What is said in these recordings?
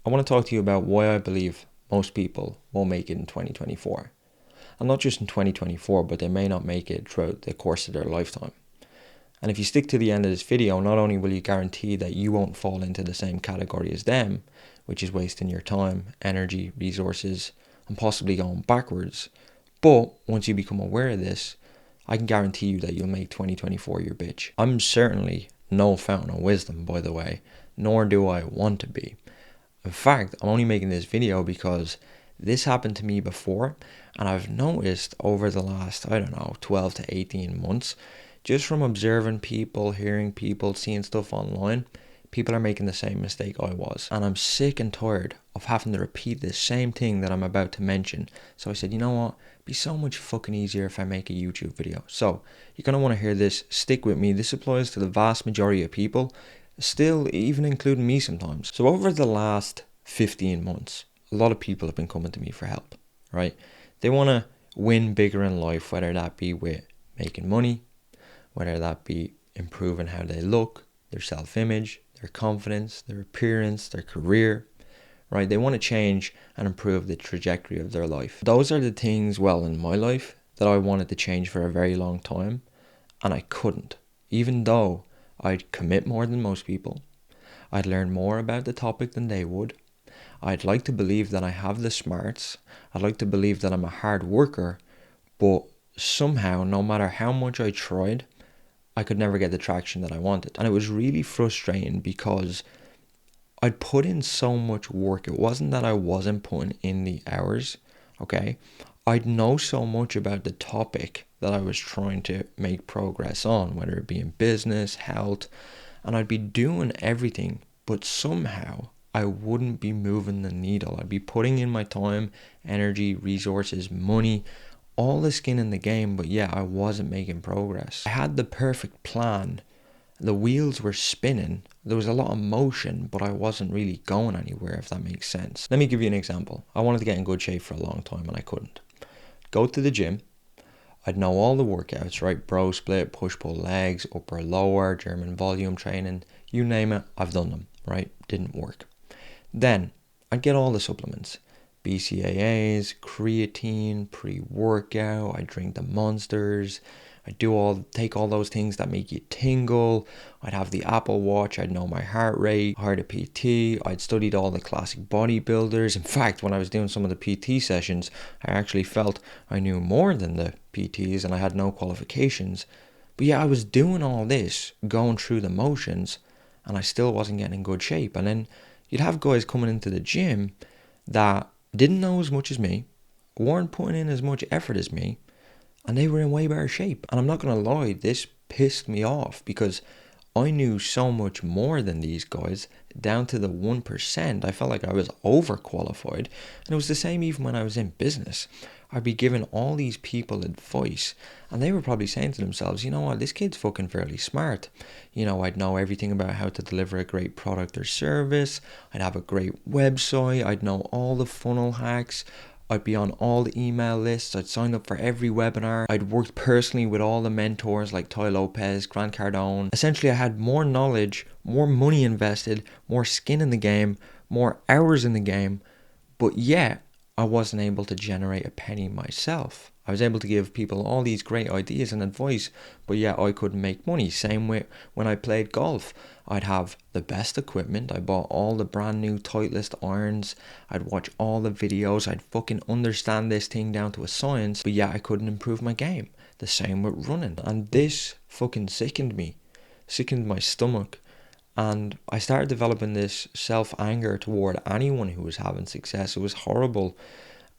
I want to talk to you about why I believe most people won't make it in 2024. And not just in 2024, but they may not make it throughout the course of their lifetime. And if you stick to the end of this video, not only will you guarantee that you won't fall into the same category as them, which is wasting your time, energy, resources, and possibly going backwards, but once you become aware of this, I can guarantee you that you'll make 2024 your bitch. I'm certainly no fountain of wisdom, by the way, nor do I want to be. In fact, I'm only making this video because this happened to me before, and I've noticed over the last, 12 to 18 months, just from observing people, hearing people, seeing stuff online, people are making the same mistake I was. And I'm sick and tired of having to repeat the same thing that I'm about to mention. So I said, you know what? It'd be so much fucking easier if I make a YouTube video. So you're going to want to hear this. Stick with me. This applies to the vast majority of people, still even including me sometimes. So over the last 15 months, a lot of people have been coming to me for help, right? They want to win bigger in life, whether that be with making money, whether that be improving how they look, their self-image, their confidence, their appearance, their career, right? They want to change and improve the trajectory of their life. Those are the things, well, in my life that I wanted to change for a very long time, and I couldn't. Even though I'd commit more than most people, I'd learn more about the topic than they would, I'd like to believe that I have the smarts, I'd like to believe that I'm a hard worker, but somehow, no matter how much I tried, I could never get the traction that I wanted. And it was really frustrating because I'd put in so much work. It wasn't that I wasn't putting in the hours, okay? I'd know so much about the topic that I was trying to make progress on, whether it be in business, health, and I'd be doing everything, but somehow I wouldn't be moving the needle. I'd be putting in my time, energy, resources, money, all the skin in the game, but yeah, I wasn't making progress. I had the perfect plan. The wheels were spinning. There was a lot of motion, but I wasn't really going anywhere, if that makes sense. Let me give you an example. I wanted to get in good shape for a long time and I couldn't. Go to the gym. I'd know all the workouts, right? Bro split, push-pull legs, upper lower, German volume training, you name it, I've done them, right? Didn't work. Then I'd get all the supplements. BCAAs, creatine, pre-workout, I drink the monsters, I take all those things that make you tingle, I'd have the Apple Watch, I'd know my heart rate, hired a PT, I'd studied all the classic bodybuilders. In fact, when I was doing some of the PT sessions, I actually felt I knew more than the PTs and I had no qualifications. But yeah, I was doing all this, going through the motions, and I still wasn't getting in good shape. And then you'd have guys coming into the gym that didn't know as much as me, weren't putting in as much effort as me, and they were in way better shape. And I'm not going to lie, this pissed me off because I knew so much more than these guys, down to the 1%. I felt like I was overqualified. And it was the same even when I was in business. I'd be giving all these people advice and they were probably saying to themselves, you know what, this kid's fucking fairly smart. You know, I'd know everything about how to deliver a great product or service. I'd have a great website. I'd know all the funnel hacks. I'd be on all the email lists. I'd signed up for every webinar. I'd worked personally with all the mentors like Ty Lopez, Grant Cardone. Essentially, I had more knowledge, more money invested, more skin in the game, more hours in the game, but yet I wasn't able to generate a penny myself. I was able to give people all these great ideas and advice, but yet I couldn't make money. Same with when I played golf. I'd have the best equipment. I bought all the brand new Titleist irons. I'd watch all the videos. I'd fucking understand this thing down to a science, but yet I couldn't improve my game. The same with running. And this fucking sickened me. Sickened my stomach. And I started developing this self-anger toward anyone who was having success. It was horrible.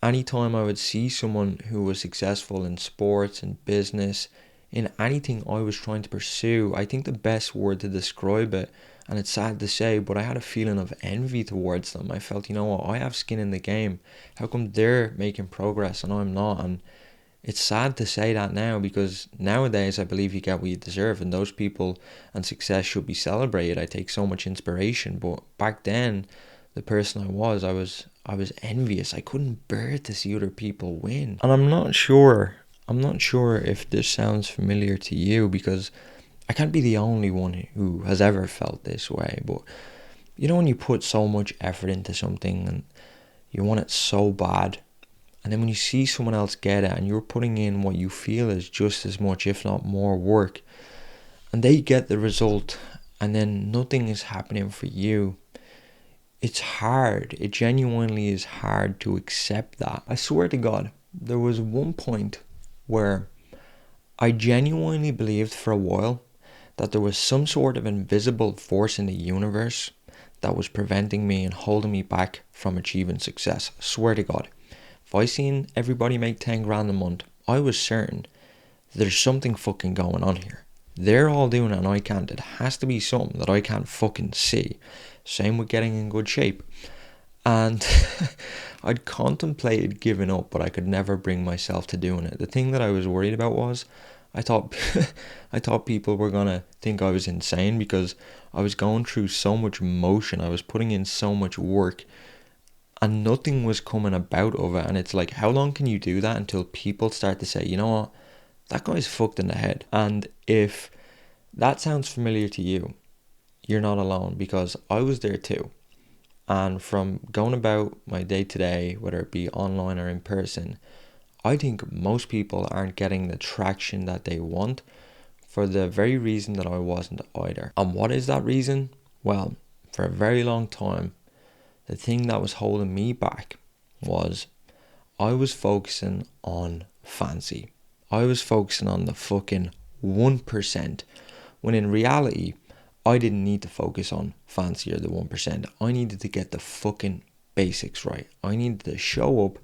Anytime I would see someone who was successful in sports and business, in anything I was trying to pursue, I think the best word to describe it, and it's sad to say, but I had a feeling of envy towards them. I felt, you know what, I have skin in the game. How come they're making progress and I'm not? And it's sad to say that now because nowadays I believe you get what you deserve and those people and success should be celebrated. I take so much inspiration, but back then, the person I was envious. I couldn't bear to see other people win. And I'm not sure if this sounds familiar to you because I can't be the only one who has ever felt this way, but You know when you put so much effort into something and you want it so bad, and then when you see someone else get it and you're putting in what you feel is just as much, if not more work, and they get the result and then nothing is happening for you, it's hard. It genuinely is hard to accept that. I swear to God, there was one point where I genuinely believed for a while that there was some sort of invisible force in the universe that was preventing me and holding me back from achieving success. I swear to God. If I seen everybody make 10 grand a month, I was certain there's something fucking going on here. They're all doing it and I can't. It has to be something that I can't fucking see. Same with getting in good shape. And I'd contemplated giving up, but I could never bring myself to doing it. The thing that I was worried about was I thought people were gonna think I was insane because I was going through so much motion. I was putting in so much work and nothing was coming about of it. And it's like, how long can you do that until people start to say, you know what, that guy's fucked in the head? And if that sounds familiar to you, you're not alone, because I was there too. And from going about my day to day, whether it be online or in person, I think most people aren't getting the traction that they want for the very reason that I wasn't either. And what is that reason? Well, for a very long time, the thing that was holding me back was I was focusing on fancy. I was focusing on the fucking 1%, when in reality, I didn't need to focus on fancy or the 1%. I needed to get the fucking basics right. I needed to show up.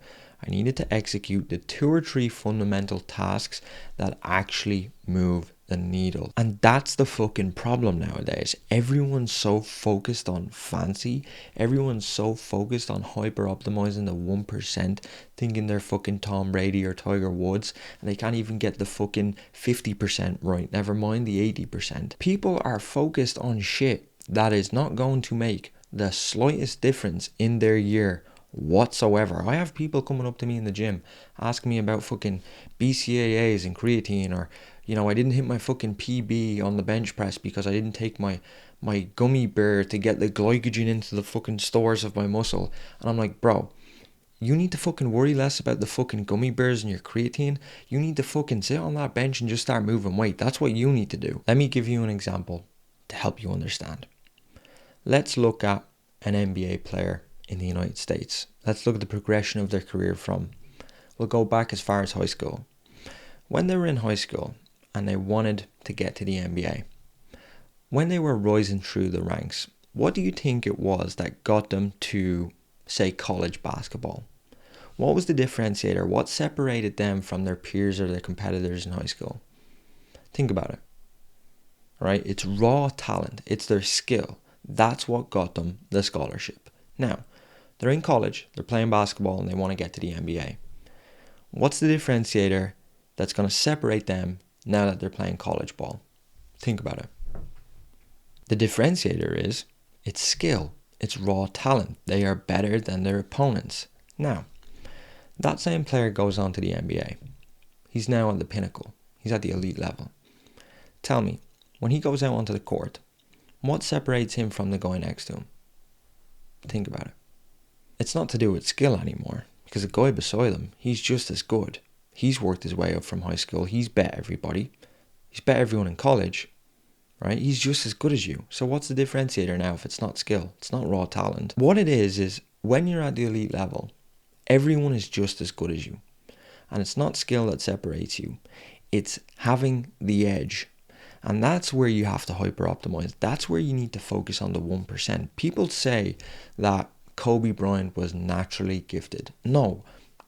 I needed to execute the 2 or 3 fundamental tasks that actually move the needle. And that's the fucking problem nowadays. Everyone's so focused on fancy. Everyone's so focused on hyper optimizing the 1%, thinking they're fucking Tom Brady or Tiger Woods, and they can't even get the fucking 50% right, never mind the 80%. People are focused on shit that is not going to make the slightest difference in their year whatsoever. I have people coming up to me in the gym asking me about fucking BCAAs and creatine, or I didn't hit my fucking PB on the bench press because I didn't take my gummy bear to get the glycogen into the fucking stores of my muscle. And I'm like, bro, you need to fucking worry less about the fucking gummy bears and your creatine. You need to fucking sit on that bench and just start moving weight. That's what you need to do. Let me give you an example to help you understand. Let's look at an NBA player in the United States. Let's look at the progression of their career we'll go back as far as high school. When they were in high school and they wanted to get to the NBA, when they were rising through the ranks, what do you think it was that got them to, say, college basketball? What was the differentiator? What separated them from their peers or their competitors in high school? Think about it. Right? It's raw talent. It's their skill. That's what got them the scholarship. Now, they're in college, they're playing basketball, and they want to get to the NBA. What's the differentiator that's going to separate them now that they're playing college ball? Think about it. The differentiator is it's skill. It's raw talent. They are better than their opponents. Now, that same player goes on to the NBA. He's now at the pinnacle. He's at the elite level. Tell me, when he goes out onto the court, what separates him from the guy next to him? Think about it. It's not to do with skill anymore, because the guy beside him, he's just as good. He's worked his way up from high school. He's bet everybody. He's bet everyone in college, right? He's just as good as you. So what's the differentiator now if it's not skill? It's not raw talent. What it is when you're at the elite level, everyone is just as good as you. And it's not skill that separates you. It's having the edge. And that's where you have to hyper optimize. That's where you need to focus on the 1%. People say that Kobe Bryant was naturally gifted. No,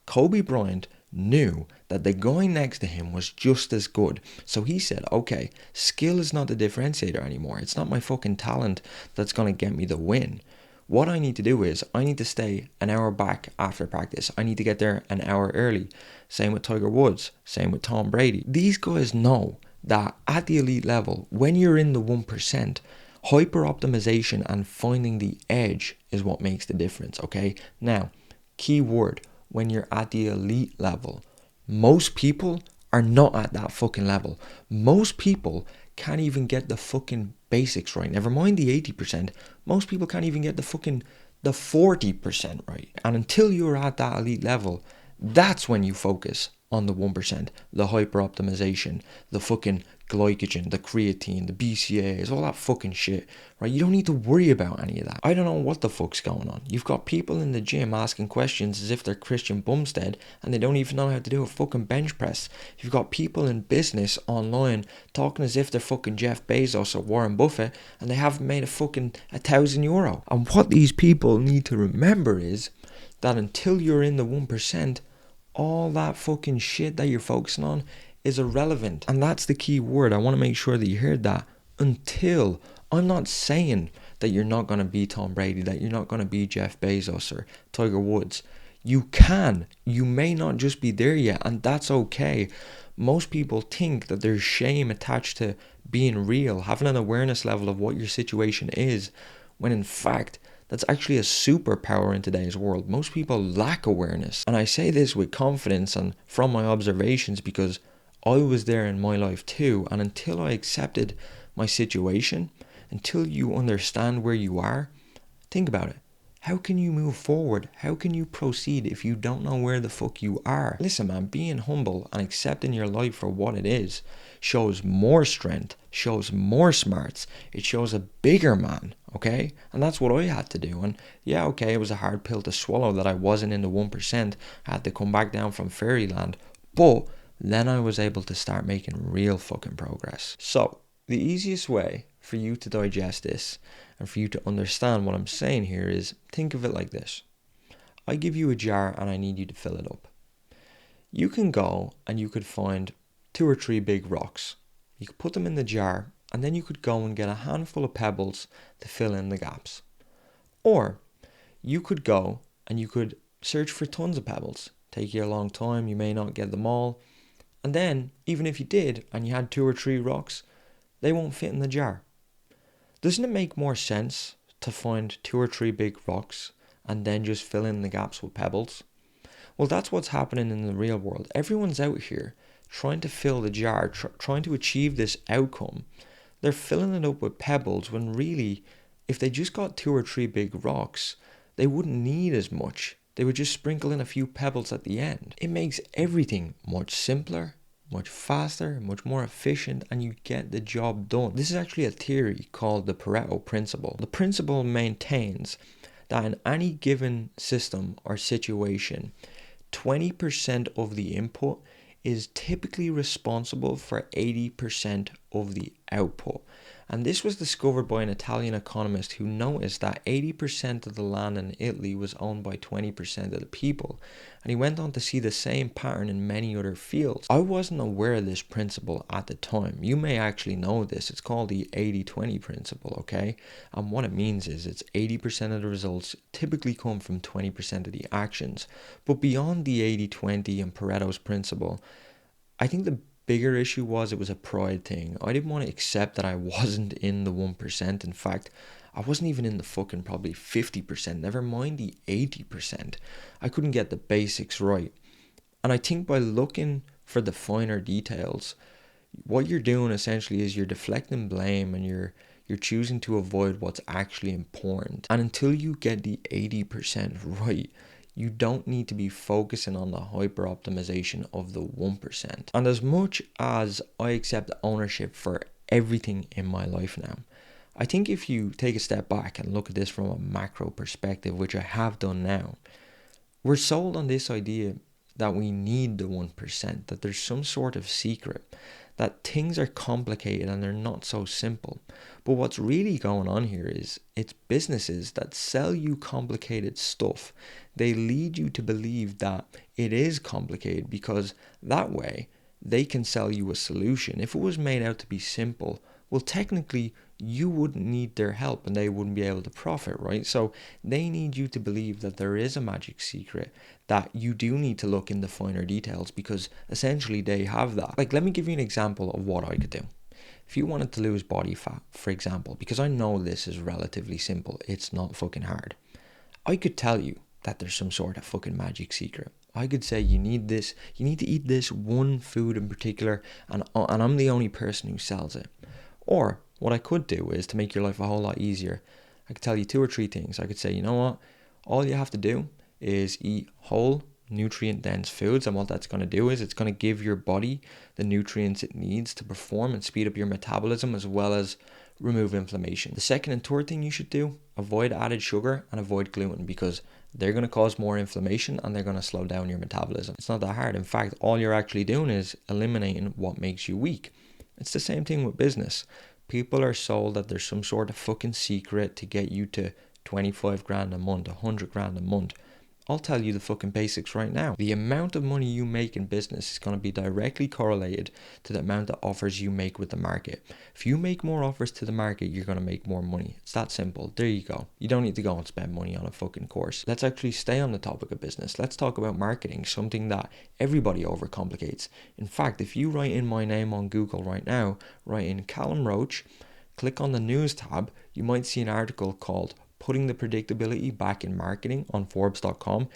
Kobe Bryant knew that the guy next to him was just as good. So he said, okay, skill is not the differentiator anymore. It's not my fucking talent that's going to get me the win. What I need to do is I need to stay an hour back after practice. I need to get there an hour early. Same with Tiger Woods. Same with Tom Brady. These guys know that at the elite level, when you're in the 1%, hyper optimization and finding the edge is what makes the difference, okay? Now, key word, when you're at the elite level, most people are not at that fucking level. Most people can't even get the fucking basics right. Never mind the 80%. Most people can't even get the 40% right. And until you're at that elite level, that's when you focus on the 1%, the hyper optimization, the fucking glycogen, the creatine, the BCAAs, all that fucking shit, right? You don't need to worry about any of that. I don't know what the fuck's going on. You've got people in the gym asking questions as if they're Christian Bumstead and they don't even know how to do a fucking bench press. You've got people in business online talking as if they're fucking Jeff Bezos or Warren Buffett and they haven't made a fucking €1,000. And what these people need to remember is that until you're in the 1%, all that fucking shit that you're focusing on is irrelevant. And that's the key word. I want to make sure that you heard that. Until. I'm not saying that you're not going to be Tom Brady, that you're not going to be Jeff Bezos or Tiger Woods. You can. You may not just be there yet, and that's okay. Most people think that there's shame attached to being real, having an awareness level of what your situation is, when in fact, that's actually a superpower in today's world. Most people lack awareness. And I say this with confidence and from my observations because I was there in my life too. And until I accepted my situation, until you understand where you are, think about it. How can you move forward? How can you proceed if you don't know where the fuck you are? Listen, man, being humble and accepting your life for what it is shows more strength, shows more smarts. It shows a bigger man, okay? And that's what I had to do. And yeah, okay, it was a hard pill to swallow that I wasn't in the 1%. I had to come back down from fairyland. But then I was able to start making real fucking progress. So, the easiest way for you to digest this and for you to understand what I'm saying here is think of it like this. I give you a jar and I need you to fill it up. You can go and you could find 2 or 3 big rocks. You could put them in the jar and then you could go and get a handful of pebbles to fill in the gaps. Or you could go and you could search for tons of pebbles. Take you a long time, you may not get them all. And then, even if you did and you had 2 or 3 rocks, they won't fit in the jar. Doesn't it make more sense to find 2 or 3 big rocks and then just fill in the gaps with pebbles? Well, that's what's happening in the real world. Everyone's out here trying to fill the jar, trying to achieve this outcome. They're filling it up with pebbles when really, if they just got 2 or 3 big rocks, they wouldn't need as much. They would just sprinkle in a few pebbles at the end. It makes everything much simpler, much faster, much more efficient, and you get the job done. This is actually a theory called the Pareto principle. The principle maintains that in any given system or situation, 20% of the input is typically responsible for 80% of the output. And this was discovered by an Italian economist who noticed that 80% of the land in Italy was owned by 20% of the people. And he went on to see the same pattern in many other fields. I wasn't aware of this principle at the time. You may actually know this. It's called the 80-20 principle, okay? And what it means is it's 80% of the results typically come from 20% of the actions. But beyond the 80-20 and Pareto's principle, I think the bigger issue was it was a pride thing. I didn't want to accept that I wasn't in the 1%. In fact, I wasn't even in the fucking probably 50%, never mind the 80%. I couldn't get the basics right. And I think by looking for the finer details, what you're doing essentially is you're deflecting blame and you're choosing to avoid what's actually important. And until you get the 80% right, you don't need to be focusing on the hyper optimization of the 1%. And as much as I accept ownership for everything in my life now, I think if you take a step back and look at this from a macro perspective, which I have done now, we're sold on this idea that we need the 1%, that there's some sort of secret, that things are complicated and they're not so simple. But what's really going on here is it's businesses that sell you complicated stuff. They lead you to believe that it is complicated because that way they can sell you a solution. If it was made out to be simple, well, technically you wouldn't need their help and they wouldn't be able to profit, right? So they need you to believe that there is a magic secret, that you do need to look in the finer details because essentially they have that. Like, let me give you an example of what I could do. If you wanted to lose body fat, for example, because I know this is relatively simple, it's not fucking hard. I could tell you that there's some sort of fucking magic secret. I could say you need this, you need to eat this one food in particular, and I'm the only person who sells it. Or what I could do is to make your life a whole lot easier. I could tell you 2 or 3 things. I could say, you know what? All you have to do is eat whole, nutrient dense foods, and what that's going to do is it's going to give your body the nutrients it needs to perform and speed up your metabolism, as well as remove inflammation. The second and third thing you should do, avoid added sugar and avoid gluten, because they're going to cause more inflammation and they're going to slow down your metabolism. It's not that hard. In fact, all you're actually doing is eliminating what makes you weak. It's the same thing with business. People are sold that there's some sort of fucking secret to get you to 25 grand a month, 100 grand a month. I'll tell you the fucking basics right now. The amount of money you make in business is going to be directly correlated to the amount of offers you make with the market. If you make more offers to the market, you're going to make more money. It's that simple. There you go. You don't need to go and spend money on a fucking course. Let's actually stay on the topic of business. Let's talk about marketing, something that everybody overcomplicates. In fact, if you write in my name on Google right now, write in Callum Roach, click on the news tab, you might see an article called Putting the Predictability Back in Marketing on Forbes.com.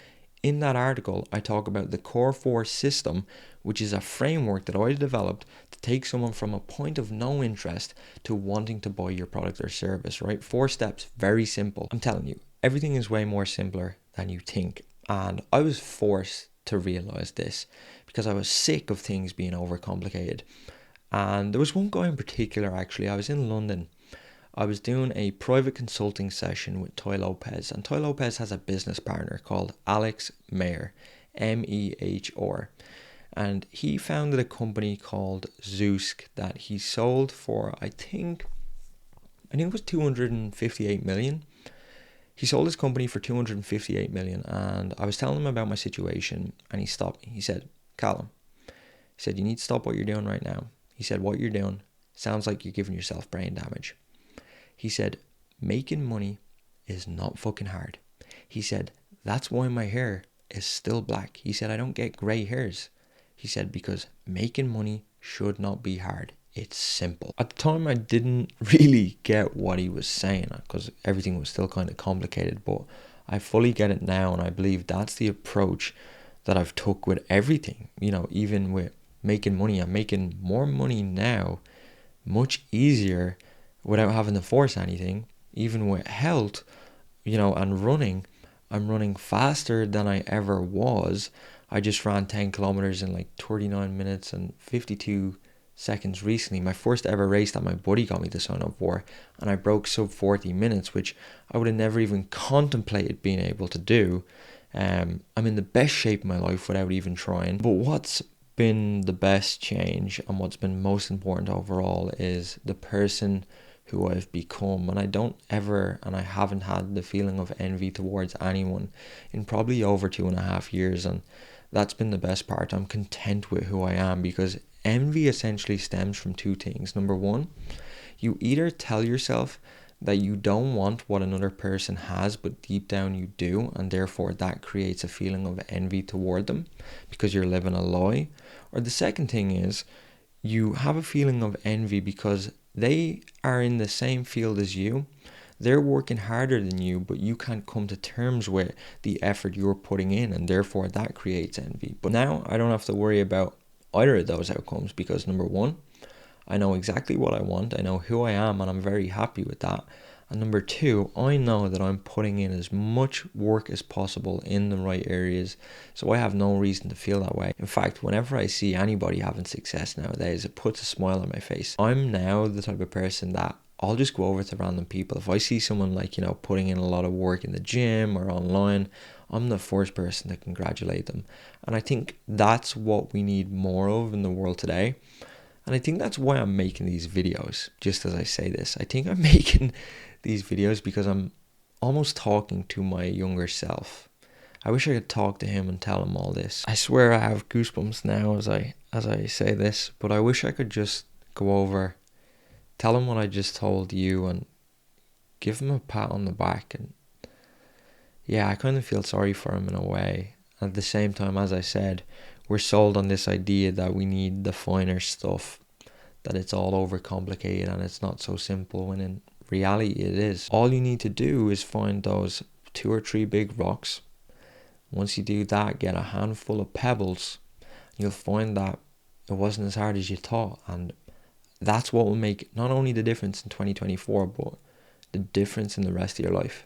In that article, I talk about the Core 4 system, which is a framework that I developed to take someone from a point of no interest to wanting to buy your product or service, right? 4 steps, very simple. I'm telling you, everything is way more simpler than you think. And I was forced to realize this because I was sick of things being overcomplicated. And there was one guy in particular, actually. I was in London. I was doing a private consulting session with Toy Lopez, and Toy Lopez has a business partner called Alex Mayer, Mehr, and he founded a company called Zeusk that he sold for, I think it was 258 million. He sold his company for 258 million, and I was telling him about my situation, and he stopped me. He said, Callum, he said, you need to stop what you're doing right now. He said, what you're doing sounds like you're giving yourself brain damage. He said, making money is not fucking hard. He said, that's why my hair is still black. He said, I don't get grey hairs. He said, because making money should not be hard. It's simple. At the time, I didn't really get what he was saying because everything was still kind of complicated, but I fully get it now, and I believe that's the approach that I've took with everything. You know, even with making money, I'm making more money now, much easier, without having to force anything. Even with health, you know, and running, I'm running faster than I ever was. I just ran 10 kilometers in like 39 minutes and 52 seconds recently. My first ever race that my buddy got me to sign up for, and I broke sub 40 minutes, which I would have never even contemplated being able to do. I'm in the best shape of my life without even trying. But what's been the best change and what's been most important overall is the person who I've become. And I don't ever, and I haven't had the feeling of envy towards anyone in probably over 2.5 years, and that's been the best part. I'm content with who I am, because envy essentially stems from 2 things. Number 1, you either tell yourself that you don't want what another person has, but deep down you do, and therefore that creates a feeling of envy toward them because you're living a lie. Or the second thing is you have a feeling of envy because they are in the same field as you. They're working harder than you, but you can't come to terms with the effort you're putting in, and therefore that creates envy. But now I don't have to worry about either of those outcomes, because number 1, I know exactly what I want, I know who I am, and I'm very happy with that. And number 2, I know that I'm putting in as much work as possible in the right areas, so I have no reason to feel that way. In fact, whenever I see anybody having success nowadays, it puts a smile on my face. I'm now the type of person that I'll just go over to random people. If I see someone like, you know, putting in a lot of work in the gym or online, I'm the first person to congratulate them. And I think that's what we need more of in the world today. And I think that's why I'm making these videos. Just as I say this, I think I'm making these videos because I'm almost talking to my younger self. I wish I could talk to him and tell him all this. I swear I have goosebumps now as I say this, but I wish I could just go over, tell him what I just told you, and give him a pat on the back. And yeah, I kind of feel sorry for him in a way. At the same time, as I said, we're sold on this idea that we need the finer stuff, that it's all overcomplicated and it's not so simple, when in reality it is. All you need to do is find those 2 or 3 big rocks. Once you do that, get a handful of pebbles, you'll find that it wasn't as hard as you thought, and that's what will make not only the difference in 2024, but the difference in the rest of your life.